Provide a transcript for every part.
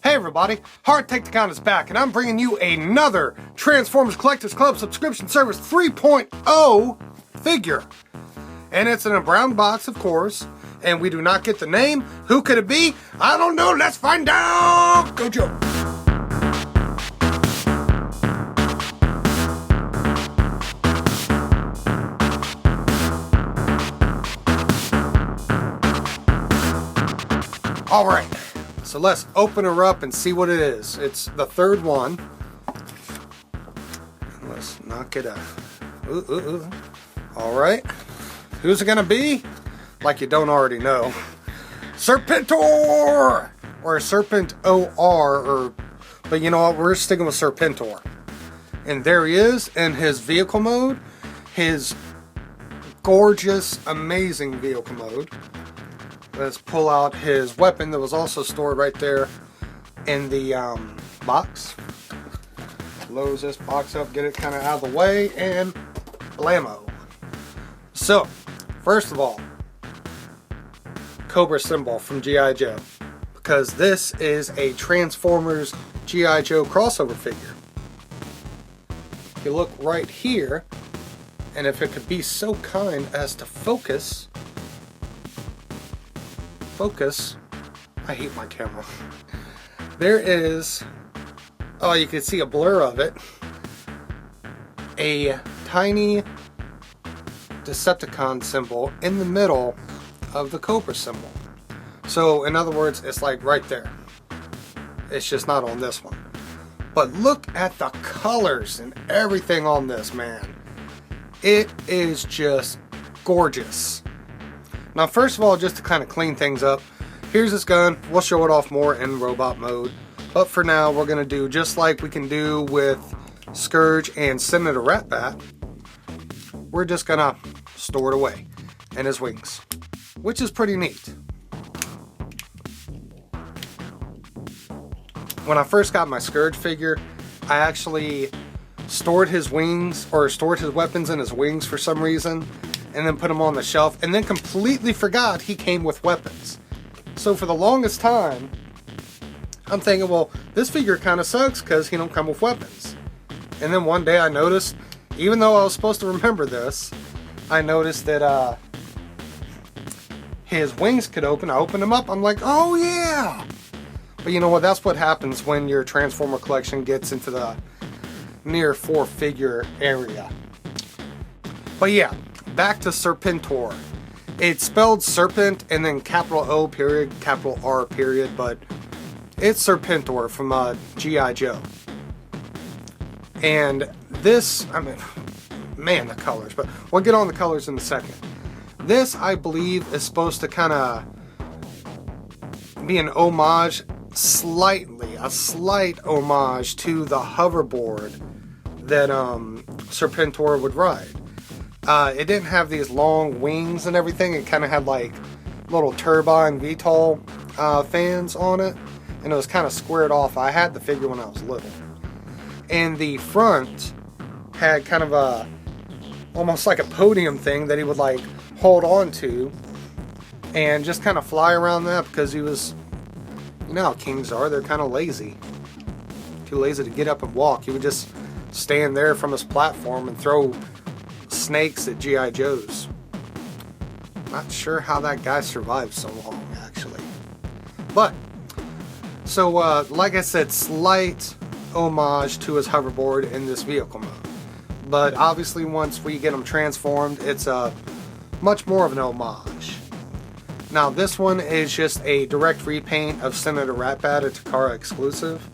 Hey everybody, Hardtekticon is back, and I'm bringing you another Transformers Collectors Club Subscription Service 3.0 figure. And it's in a brown box, of course, and we do not get the name. Who could it be? I don't know, let's find out! Go Joe! Alright. So let's open her up and see what it is. It's the third one. Let's knock it out. Alright. Who's it gonna be? Like you don't already know. Serpentor! Or SerpentO.R. But you know what? We're sticking with Serpentor. And there he is in his vehicle mode. His gorgeous, amazing vehicle mode. Let's pull out his weapon that was also stored right there in the box. Close this box up, get it kind of out of the way, and blammo. So, first of all, Cobra symbol from G.I.Joe. Because this is a Transformers G.I.Joe crossover figure. If you look right here, and if it could be so kind as to focus, I hate my camera. There is, oh, you can see a blur of it, a tiny Decepticon symbol in the middle of the Cobra symbol. So in other words, it's like right there. It's just not on this one. But look at the colors and everything on this, man. It is just gorgeous. Now, first of all, just to kind of clean things up, here's this gun. We'll show it off more in robot mode. But for now, we're going to do just like we can do with Scourge and Senator Ratbat. We're just going to store it away in his wings, which is pretty neat. When I first got my Scourge figure, I actually stored his wings, or stored his weapons in his wings for some reason, and then put them on the shelf, and then completely forgot he came with weapons. So for the longest time, I'm thinking, well, this figure kind of sucks because he don't come with weapons. And then one day I noticed, even though I was supposed to remember this, I noticed that his wings could open. I opened them up, I'm like, oh yeah! But you know what, that's what happens when your Transformer collection gets into the near 4-figure area. But yeah, back to Serpentor. It's spelled Serpent and then capital O period, capital R period, but it's Serpentor from G.I.Joe. And this, I mean, man, the colors, but we'll get on the colors in a second. This, I believe, is supposed to kind of be an homage, a slight homage to the hoverboard that Serpentor would ride. It didn't have these long wings and everything. It kind of had like little turbine VTOL fans on it, and it was kind of squared off. I had the figure when I was little, and the front had kind of a almost like a podium thing that he would like hold on to and just kind of fly around that, because he was, you know how kings are, they're kind of lazy, too lazy to get up and walk. He would just stand there from his platform and throw snakes at G.I. Joes. Not sure how that guy survived so long, actually. But, so like I said, slight homage to his hoverboard in this vehicle mode. But obviously once we get him transformed, it's much more of an homage. Now this one is just a direct repaint of Senator Ratbat, a Takara exclusive,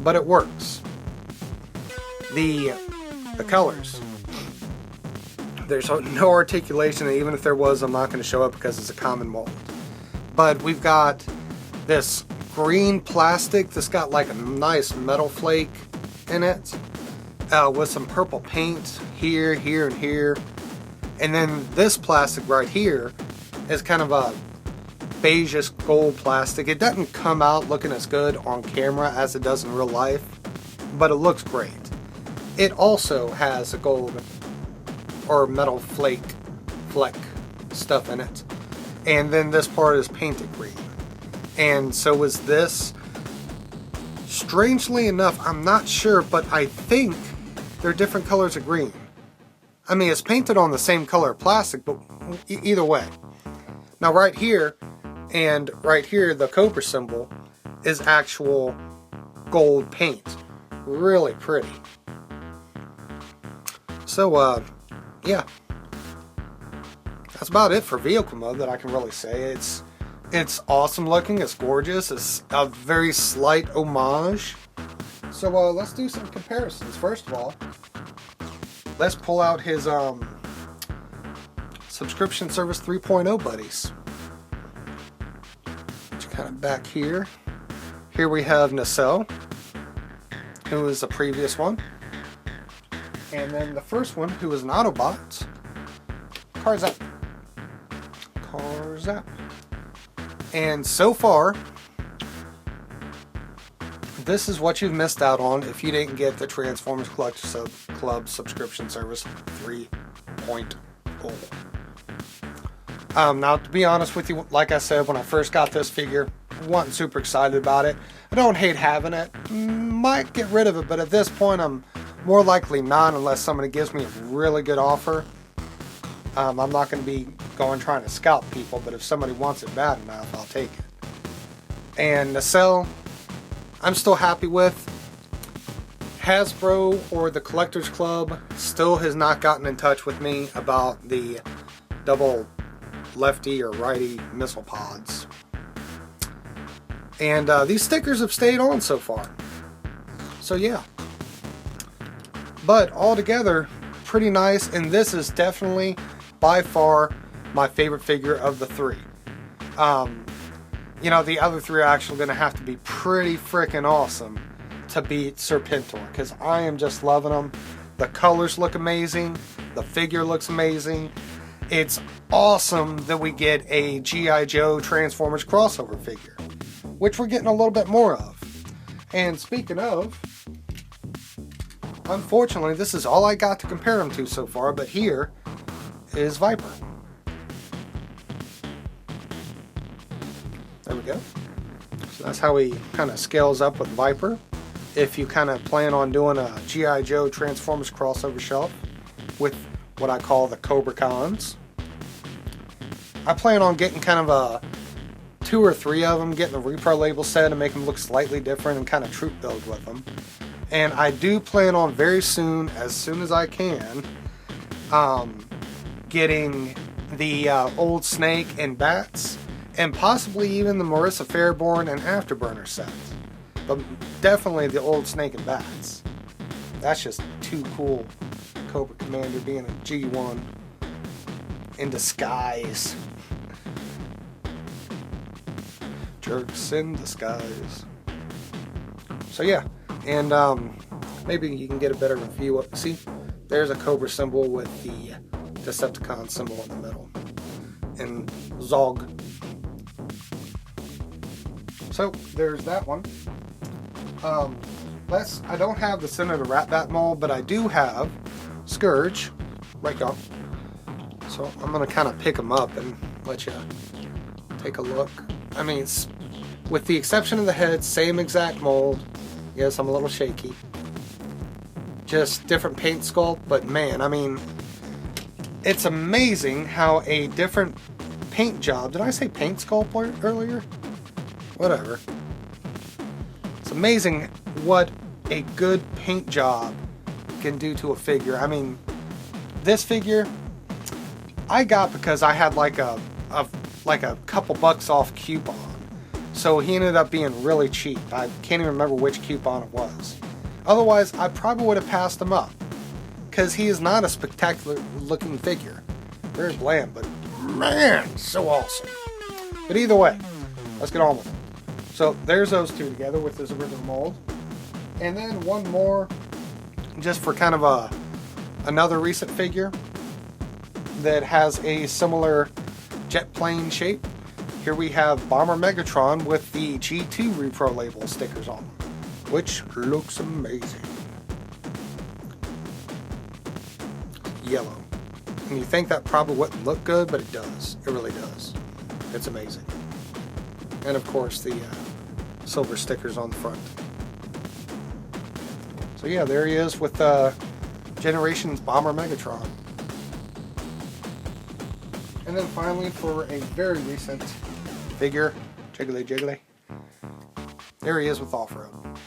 but it works. The colors. There's no articulation, and even if there was, I'm not going to show it because it's a common mold. But we've got this green plastic that's got like a nice metal flake in it, with some purple paint here, here, and here. And then this plastic right here is kind of a beigeish gold plastic. It doesn't come out looking as good on camera as it does in real life, but it looks great. It also has a gold or metal fleck stuff in it. And then this part is painted green. And so is this. Strangely enough, I'm not sure, but I think they're different colors of green. I mean, it's painted on the same color of plastic, but either way. Now right here, and right here, the Cobra symbol is actual gold paint. Really pretty. So, yeah. That's about it for vehicle mode that I can really say. It's awesome looking, it's gorgeous, it's a very slight homage. So let's do some comparisons. First of all, let's pull out his subscription service 3.0 buddies. Which kind of back here. Here we have Nacelle, who is the previous one. And then the first one, who is an Autobot, Carzap. And so far, this is what you've missed out on if you didn't get the Transformers Collector Club Subscription Service 3.0. Now, to be honest with you, like I said, when I first got this figure, I wasn't super excited about it. I don't hate having it. Might get rid of it, but at this point, I'm more likely not unless somebody gives me a really good offer. I'm not going to be going trying to scalp people, but if somebody wants it bad enough, I'll take it. And Nacelle, I'm still happy with. Hasbro or the Collectors Club still has not gotten in touch with me about the double lefty or righty missile pods. And these stickers have stayed on so far. So yeah. But altogether, pretty nice, and this is definitely by far my favorite figure of the three. You know, the other three are actually going to have to be pretty freaking awesome to beat Serpentor, because I am just loving them. The colors look amazing. The figure looks amazing. It's awesome that we get a G.I.Joe Transformers crossover figure, which we're getting a little bit more of. And speaking of, unfortunately, this is all I got to compare them to so far, but here is Viper. There we go. So that's how he kind of scales up with Viper. If you kind of plan on doing a G.I. Joe Transformers crossover shelf with what I call the Cobra Cons. I plan on getting kind of a 2 or 3 of them, getting a repro label set and make them look slightly different and kind of troop build with them. And I do plan on very soon as I can, getting the Old Snake and Bats, and possibly even the Marissa Fairborn and Afterburner sets. But definitely the Old Snake and Bats. That's just too cool. Cobra Commander being a G1 in disguise. Jerks in disguise. So yeah, and maybe you can get a better view. See, there's a Cobra symbol with the Decepticon symbol in the middle. And Zog. So there's that one. I don't have the Senator Ratbat mold, but I do have Scourge, right go. So I'm gonna kind of pick them up and let you take a look. I mean, it's, with the exception of the head, same exact mold. Yes, I'm a little shaky. Just different paint sculpt, but man, I mean, it's amazing how a different paint job. Did I say paint sculpt earlier? Whatever. It's amazing what a good paint job can do to a figure. I mean, this figure I got because I had like a couple bucks off coupon. So he ended up being really cheap. I can't even remember which coupon it was. Otherwise, I probably would have passed him up, because he is not a spectacular looking figure. Very bland, but man, so awesome. But either way, let's get on with it. So there's those two together with his original mold. And then one more, just for kind of another recent figure that has a similar jet plane shape. Here we have Bomber Megatron with the G2 repro label stickers on them, which looks amazing. Yellow. And you think that probably wouldn't look good, but it does. It really does. It's amazing. And of course the silver stickers on the front. So yeah, there he is with Generations Bomber Megatron. And then finally, for a very recent figure, Jiggly Jiggly, there he is with Off-Road.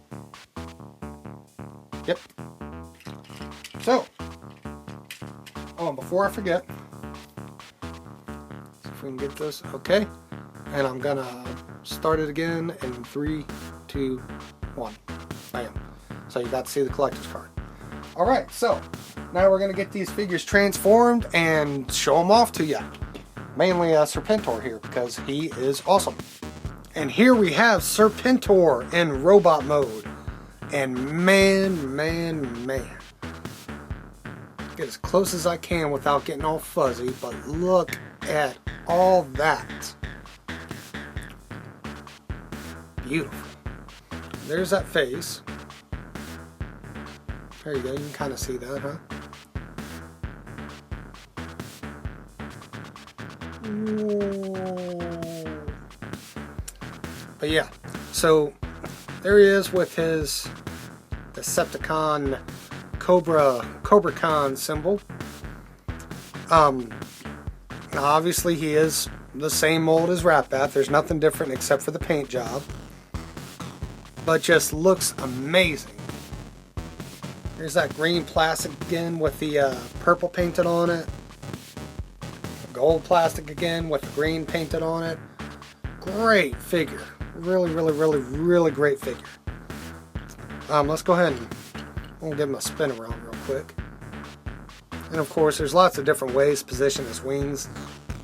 Yep. So, oh, and before I forget, see if we can get this, okay, and I'm gonna start it again in 3, 2, 1, bam. So you got to see the collector's card. Alright, so now we're gonna get these figures transformed and show them off to you. Mainly Serpentor here, because he is awesome. And here we have Serpentor in robot mode. And man, get as close as I can without getting all fuzzy, but look at all that. Beautiful. There's that face. There you go, you can kind of see that, huh? Whoa. But yeah, so there he is with his Decepticon Cobra Con symbol. Obviously he is the same mold as Rat-Bat. There's nothing different except for the paint job, but just looks amazing. Here's that green plastic again with the purple painted on it. Gold plastic again with the green painted on it. Great figure. Really great figure. Let's go ahead and we'll give him a spin around real quick. And of course, there's lots of different ways to position his wings.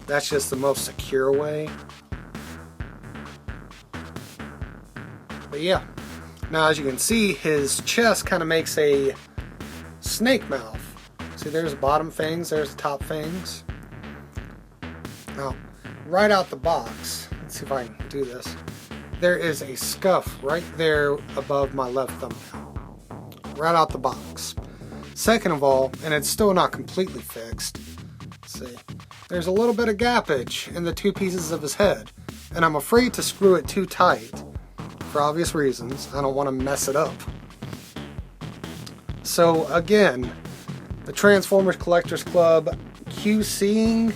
That's just the most secure way. But yeah. Now, as you can see, his chest kind of makes a snake mouth. See, there's the bottom fangs, there's the top fangs. Now, right out the box, let's see if I can do this. There is a scuff right there above my left thumbnail. Right out the box. Second of all, and it's still not completely fixed, let's see, there's a little bit of gappage in the two pieces of his head. And I'm afraid to screw it too tight. For obvious reasons, I don't want to mess it up. So again, the Transformers Collectors Club QCing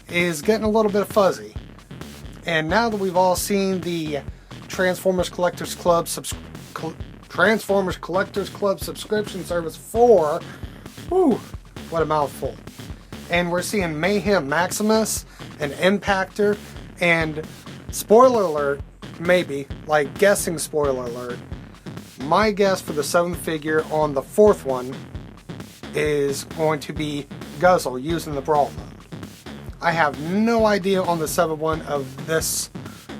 is getting a little bit fuzzy. And now that we've all seen the Transformers Collectors Club Subscription Service 4, whew, what a mouthful. And we're seeing Mayhem Maximus and Impactor, and spoiler alert, maybe, like guessing spoiler alert, my guess for the 7th figure on the 4th one is going to be Guzzle using the Brawl mode. I have no idea on the 7th one of this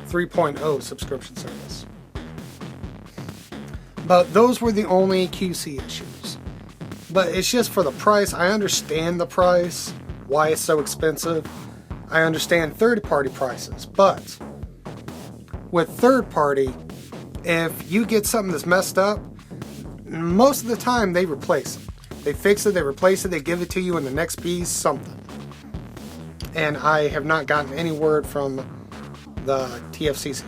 3.0 subscription service. But those were the only QC issues. But it's just for the price. I understand the price, why it's so expensive. I understand third-party prices, but with third-party, if you get something that's messed up, most of the time they replace it. They fix it, they replace it, they give it to you in the next piece, something. And I have not gotten any word from the TFCC.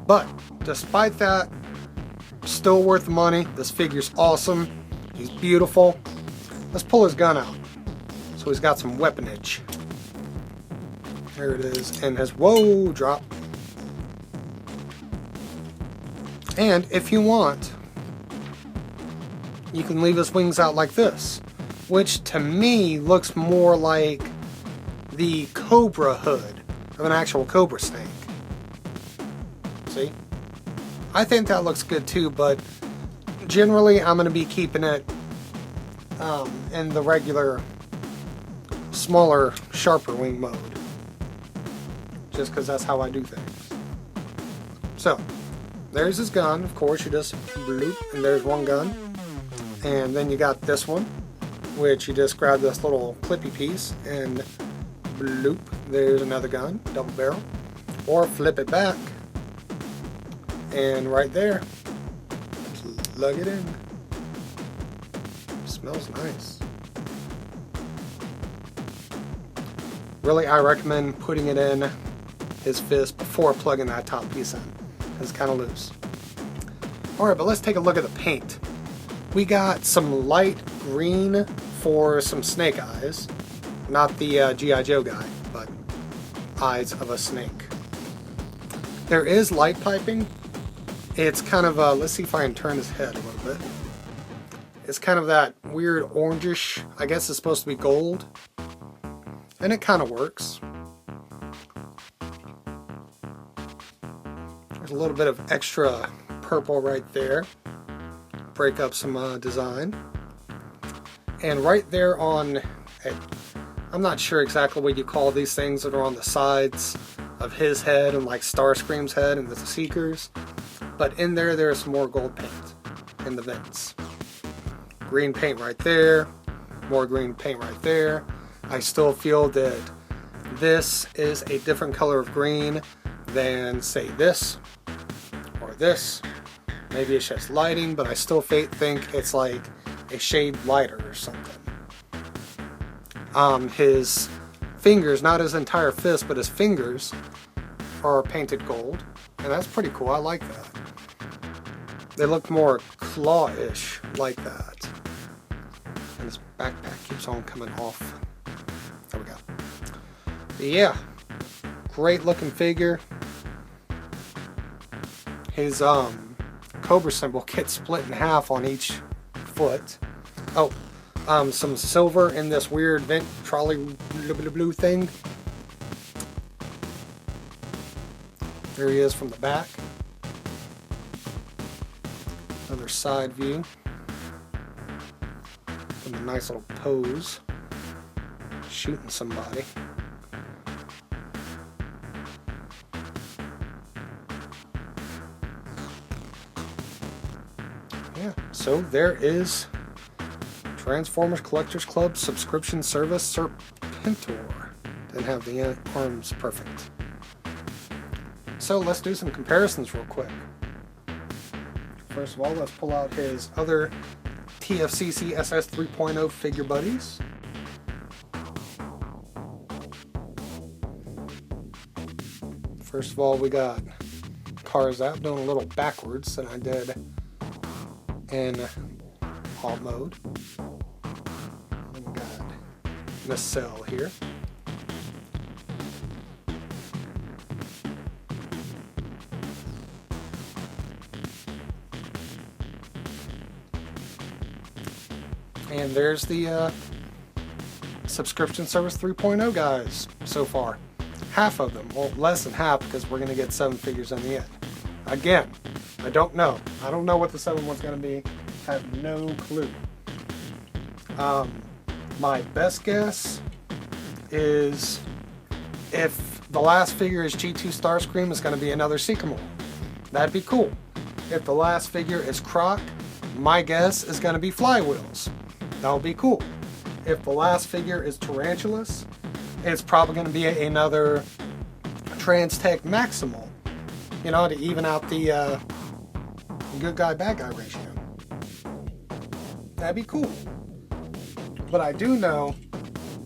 But despite that, still worth the money. This figure's awesome. He's beautiful. Let's pull his gun out. So he's got some weaponage. There it is. And his whoa drop. And if you want, you can leave his wings out like this, which to me looks more like the Cobra hood of an actual Cobra snake. See? I think that looks good too, but generally I'm going to be keeping it in the regular, smaller, sharper wing mode. Just because that's how I do things. So, there's his gun. Of course, you just bloop, and there's one gun. And then you got this one, which you just grab this little clippy piece and bloop, there's another gun, double barrel. Or flip it back, and right there, plug it in. Smells nice. Really, I recommend putting it in his fist before plugging that top piece in. It's kind of loose. Alright, but let's take a look at the paint. We got some light green for some snake eyes. Not the G.I.Joe guy, but eyes of a snake. There is light piping. It's kind of, let's see if I can turn his head a little bit. It's kind of that weird orangish, I guess it's supposed to be gold. And it kind of works. There's a little bit of extra purple right there. Break up some design. And right there on, I'm not sure exactly what you call these things that are on the sides of his head and like Starscream's head and the Seekers. But in there, there's some more gold paint in the vents. Green paint right there. More green paint right there. I still feel that this is a different color of green than, say, this or this. Maybe it's just lighting, but I still think it's like a shade lighter or something. His fingers, not his entire fist, but his fingers are painted gold, and that's pretty cool. I like that. They look more claw-ish like that. And his backpack keeps on coming off. There we go. But yeah, great looking figure. His Cobra symbol gets split in half on each foot. Oh, some silver in this weird vent trolley blue thing. There he is from the back. Another side view. And a nice little pose. Shooting somebody. Yeah, so there is Transformers Collectors Club Subscription Service Serpentor. Didn't have the arms perfect. So let's do some comparisons real quick. First of all, let's pull out his other TFCC SS 3.0 figure buddies. First of all, we got Cars Out doing a little backwards than I did in alt mode. And we got Nacelle here. And there's the Subscription Service 3.0 guys so far. Half of them, well, less than half, because we're going to get 7 figures in the end. Again, I don't know. I don't know what the 7th one's going to be. I have no clue. My best guess is if the last figure is G2 Starscream, it's going to be another Sycamore. That'd be cool. If the last figure is Croc, my guess is going to be Flywheels. That'll be cool. If the last figure is Tarantulas, it's probably going to be another Trans-Tech Maximal, you know, to even out the good guy, bad guy ratio. That'd be cool. But I do know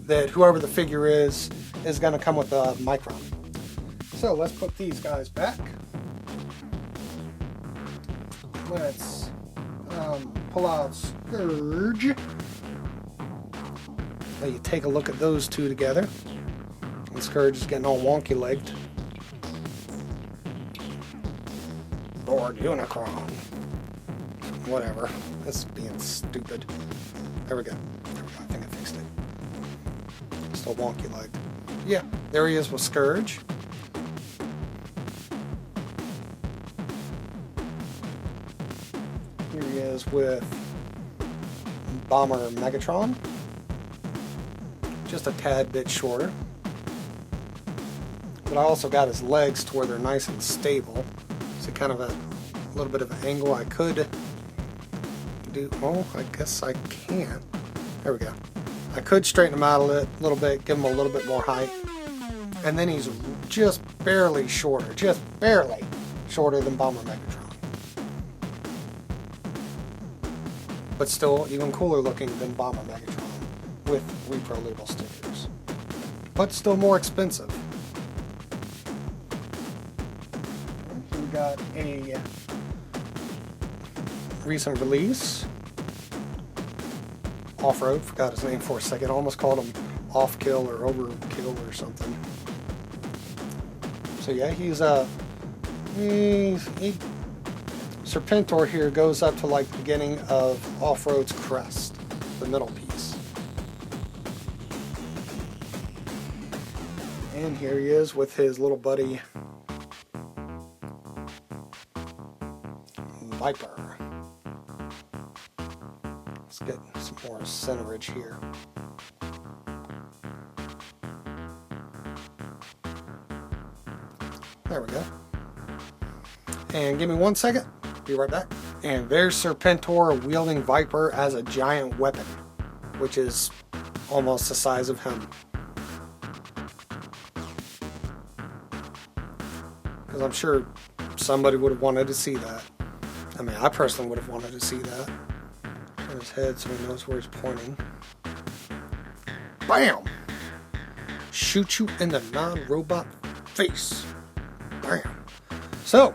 that whoever the figure is going to come with a Micron. So let's put these guys back. Let's pull out Scourge. Let you take a look at those two together. And Scourge is getting all wonky legged. Lord Unicron. Whatever. This is being stupid. There we go. There we go. I think I fixed it. Still wonky legged. Yeah, there he is with Scourge. Here he is with Bomber Megatron. Just a tad bit shorter. But I also got his legs to where they're nice and stable. So kind of a little bit of an angle I could do. Oh, I guess I can't. There we go. I could straighten him out a little bit, give him a little bit more height. And then he's just barely shorter, than Bomber Megatron. But still even cooler looking than Bomber Megatron with repro label stickers. But still more expensive. We got a recent release. Off-road, forgot his name for a second. I almost called him off-kill or overkill or something. So yeah, Serpentor here goes up to like the beginning of Off-Road's crest, the middle piece. And here he is with his little buddy Viper. Let's get some more centerage here. There we go. And give me 1 second. Be right back. And there's Serpentor wielding Viper as a giant weapon, which is almost the size of him. Because I'm sure somebody would have wanted to see that. I mean, I personally would have wanted to see that. Turn his head so he knows where he's pointing. BAM! Shoot you in the non-robot face. Bam! So,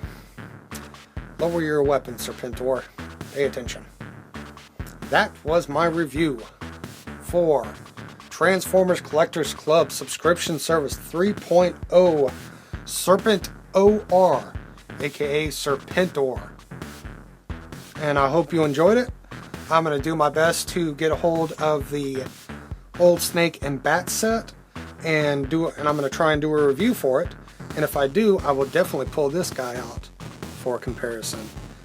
lower your weapon, Serpentor. Pay attention. That was my review for Transformers Collectors Club Subscription Service 3.0 SerpentO.R, aka Serpentor. And I hope you enjoyed it. I'm going to do my best to get a hold of the old Snake and Bat set and I'm going to try and do a review for it. And if I do, I will definitely pull this guy out for a comparison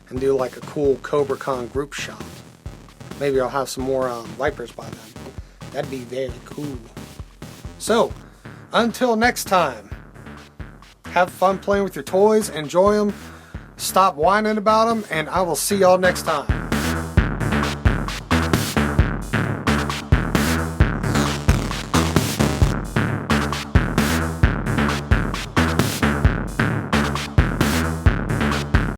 and do like a cool CobraCon group shot. Maybe I'll have some more Vipers by then. That'd be very cool. So, until next time, have fun playing with your toys, enjoy them, stop whining about them, and I will see y'all next time.